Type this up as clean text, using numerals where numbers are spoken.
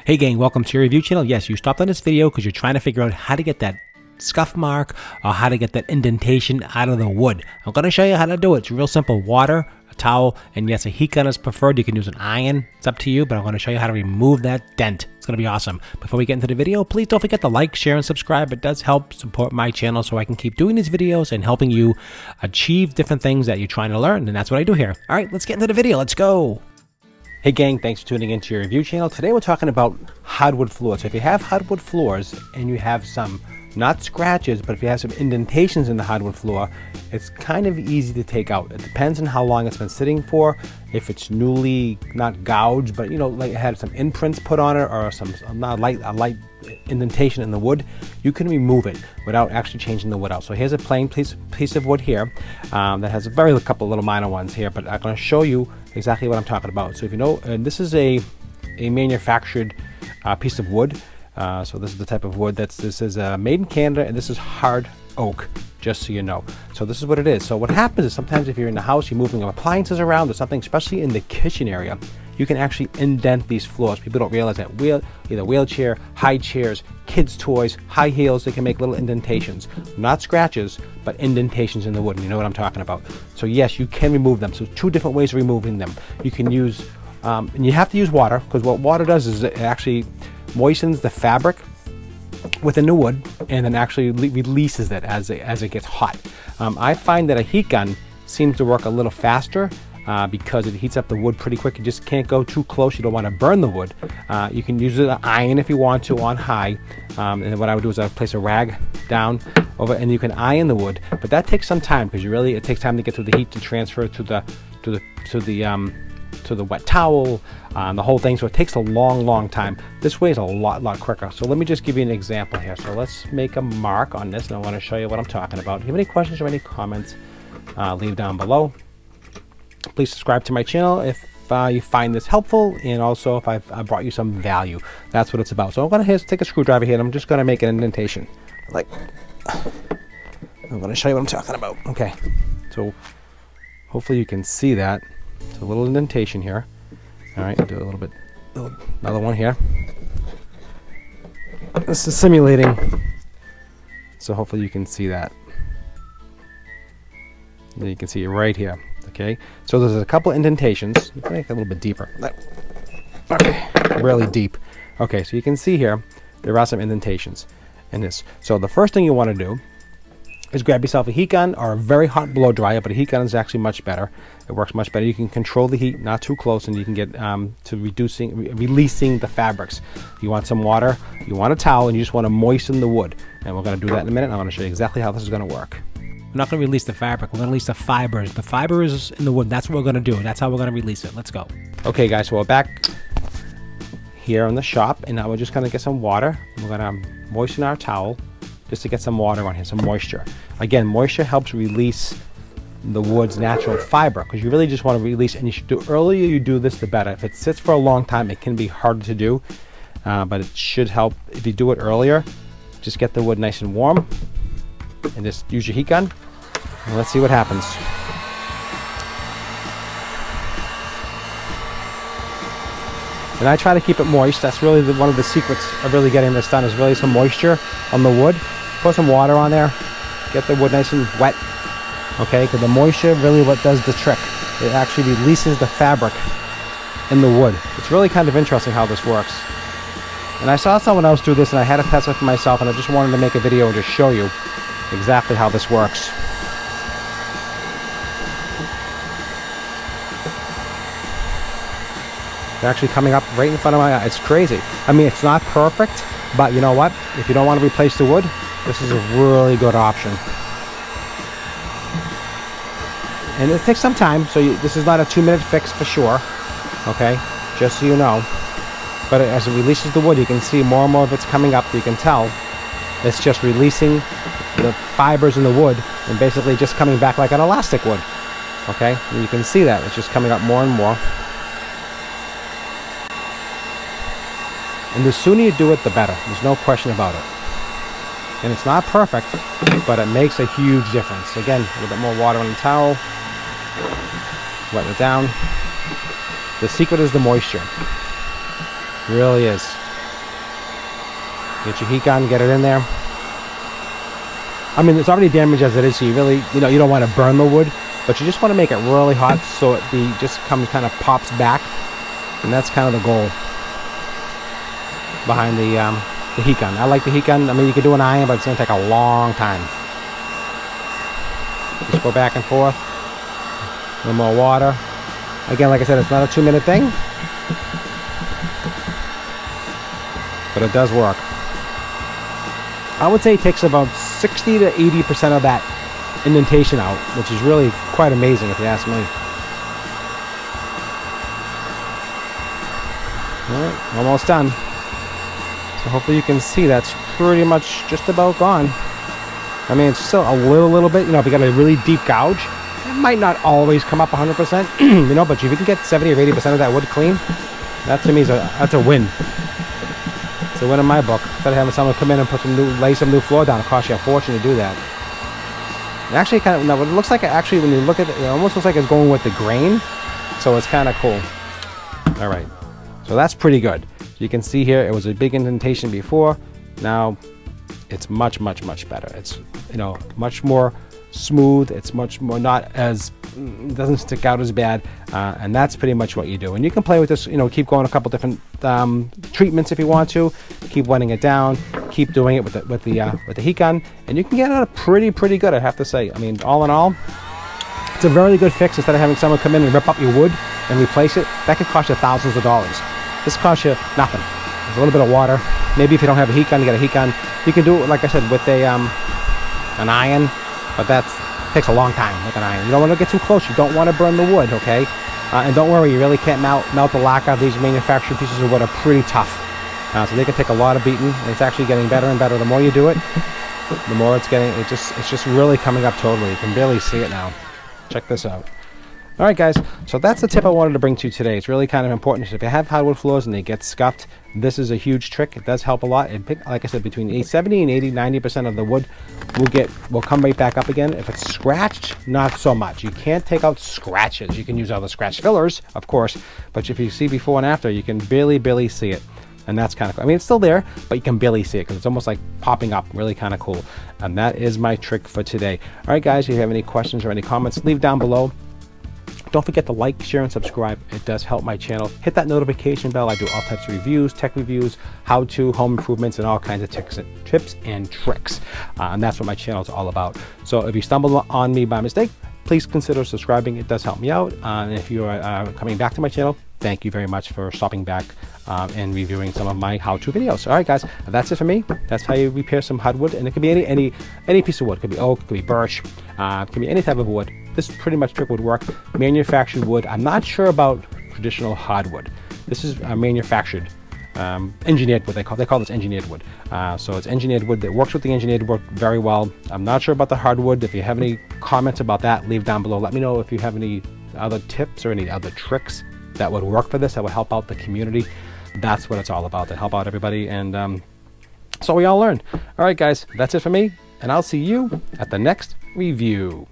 Hey gang, welcome to your review channel. Yes, you stopped on this video because you're trying to figure out how to get that scuff mark or how to get that indentation out of the wood. I'm going to show you how to do it. It's real simple. Water, a towel, and yes, a heat gun is preferred. You can use an iron. It's up to you, but I'm going to show you how to remove that dent. It's going to be awesome. Before we get into the video, please don't forget to like, share, and subscribe. It does help support my channel so I can keep doing these videos and helping you achieve different things that you're trying to learn, and that's what I do here. All right, let's get into the video. Let's go. Hey gang, thanks for tuning into your review channel. Today we're talking about hardwood floors. So if you have hardwood floors and you have some, not scratches, but if you have some indentations in the hardwood floor, it's kind of easy to take out. It depends on how long it's been sitting for. If it's newly, not gouged, but you know, like it had some imprints put on it or some not a light indentation in the wood, you can remove it without actually changing the wood out. So here's a plain piece of wood here that has a couple little minor ones here, but I'm going to show you exactly what I'm talking about. So if you know, this is a manufactured piece of wood. So this is the type of wood this is made in Canada, and this is hard oak, just so you know. So this is what it is. So what happens is sometimes if you're in the house, you're moving appliances around or something, especially in the kitchen area, you can actually indent these floors. People don't realize that either wheelchair, high chairs, kids' toys, high heels, they can make little indentations. Not scratches, but indentations in the wood, and you know what I'm talking about. So yes, you can remove them. So two different ways of removing them. You can use, and you have to use water, because what water does is it actually moistens the fabric within the wood and then actually releases it as it gets hot. I find that a heat gun seems to work a little faster because it heats up the wood pretty quick. You just can't go too close. You don't want to burn the wood. You can use an iron if you want to on high. And then what I would do is I would place a rag down over, and you can iron the wood. But that takes some time because it takes time to get through the heat to transfer to the wet towel, the whole thing. So it takes a long time. This way is a lot quicker. So let me just give you an example here. So let's make a mark on this, and I want to show you what I'm talking about. If you have any questions or any comments, leave down below. Please subscribe to my channel if you find this helpful, and also if I brought you some value. That's what it's about. So I'm going to take a screwdriver here, and I'm just going to make an indentation. I'm going to show you what I'm talking about. Okay, so hopefully you can see that. It's a little indentation here. All right, do a little bit, another one here. This is simulating, so hopefully you can see that. Then you can see it right here. Okay, so there's a couple indentations. Make it a little bit deeper. Okay, really deep. Okay, so you can see here there are some indentations in this. So the first thing you want to do is grab yourself a heat gun or a very hot blow dryer, but a heat gun is actually much better. It works much better. You can control the heat, not too close, and you can get to releasing the fabrics. You want some water, you want a towel, and you just want to moisten the wood. And we're going to do that in a minute. I'm going to show you exactly how this is going to work. We're not going to release the fabric. We're going to release the fibers. The fiber is in the wood. That's what we're going to do. That's how we're going to release it. Let's go. Okay, guys, so we're back here in the shop, and now we're just going to get some water. We're going to moisten our towel just to get some water on here, some moisture. Again, moisture helps release the wood's natural fiber, because you really just want to release, and you should do earlier you do this, the better. If it sits for a long time, it can be hard to do, but it should help if you do it earlier. Just get the wood nice and warm, and just use your heat gun, and let's see what happens. And I try to keep it moist. That's really one of the secrets of really getting this done, is really some moisture on the wood. Put some water on there, get the wood nice and wet, okay, because the moisture really what does the trick. It actually releases the fabric in the wood. It's really kind of interesting how this works. And I saw someone else do this, and I had to test it for myself, and I just wanted to make a video and just show you exactly how this works. They're actually coming up right in front of my eye. It's crazy. I mean, it's not perfect, but you know what? If you don't want to replace the wood, this is a really good option. And it takes some time, so this is not a 2-minute fix for sure, okay? Just so you know. But as it releases the wood, you can see more and more of it's coming up. You can tell it's just releasing the fibers in the wood and basically just coming back like an elastic would, okay? And you can see that. It's just coming up more and more. And the sooner you do it, the better. There's no question about it. And it's not perfect, but it makes a huge difference. Again, a little bit more water on the towel. Wet it down. The secret is the moisture. It really is. Get your heat gun, get it in there. I mean, it's already damaged as it is, so you really, you don't want to burn the wood, but you just want to make it really hot so it just kind of pops back, and that's kind of the goal behind the heat gun. I like the heat gun. I mean, you could do an iron, but it's going to take a long time. Just go back and forth. A little more water. Again, like I said, it's not a 2-minute thing, but it does work. I would say it takes about 60 to 80% of that indentation out, which is really quite amazing if you ask me. Alright, almost done. So hopefully you can see that's pretty much just about gone. I mean, it's still a little bit, if you got a really deep gouge, it might not always come up 100%, but if you can get 70 or 80% of that wood clean, that to me is that's a win. It's a win in my book. Instead of having someone come in and lay some new floor down, it costs you a fortune to do that. It actually kind of, now it looks like actually when you look at it, it almost looks like it's going with the grain, so it's kind of cool. All right, so that's pretty good. You can see here, it was a big indentation before. Now it's much better. It's much more smooth. It's much more not as, it doesn't stick out as bad, and that's pretty much what you do. And you can play with this, keep going a couple different treatments if you want to. Keep wetting it down. Keep doing it with the heat gun, and you can get it pretty good, I have to say. I mean, all in all, it's a very good fix. Instead of having someone come in and rip up your wood and replace it, that could cost you thousands of dollars. This costs you nothing. There's a little bit of water. Maybe if you don't have a heat gun, you get a heat gun. You can do it, like I said, with an iron, but that takes a long time with an iron. You don't want to get too close. You don't want to burn the wood, okay? And don't worry, you really can't melt the lacquer. These manufactured pieces of wood are pretty tough. So they can take a lot of beating, and it's actually getting better and better. The more you do it, the more it's getting, it's just really coming up totally. You can barely see it now. Check this out. All right, guys, so that's the tip I wanted to bring to you today. It's really kind of important. If you have hardwood floors and they get scuffed, this is a huge trick. It does help a lot. Like I said, between 70 and 90% of the wood will come right back up again. If it's scratched, not so much. You can't take out scratches. You can use other scratch fillers, of course, but if you see before and after, you can barely see it. And that's kind of cool. I mean, it's still there, but you can barely see it because it's almost like popping up. Really kind of cool. And that is my trick for today. All right, guys, if you have any questions or any comments, leave down below. Don't forget to like, share, and subscribe. It does help my channel. Hit that notification bell. I do all types of reviews, tech reviews, how-to, home improvements, and all kinds of tips and tricks. And that's what my channel is all about. So if you stumble on me by mistake, please consider subscribing. It does help me out. And if you are coming back to my channel, thank you very much for stopping back and reviewing some of my how-to videos. All right, guys, that's it for me. That's how you repair some hardwood, and it could be any piece of wood. It could be oak, it could be birch, it could be any type of wood. This pretty much trick would work. Manufactured wood. I'm not sure about traditional hardwood. This is manufactured, engineered wood. They call this engineered wood. So it's engineered wood that works with the engineered wood very well. I'm not sure about the hardwood. If you have any comments about that, leave down below. Let me know if you have any other tips or any other tricks that would work for this, that would help out the community. That's what it's all about, to help out everybody, and so we all learn. All right, guys, that's it for me, and I'll see you at the next review.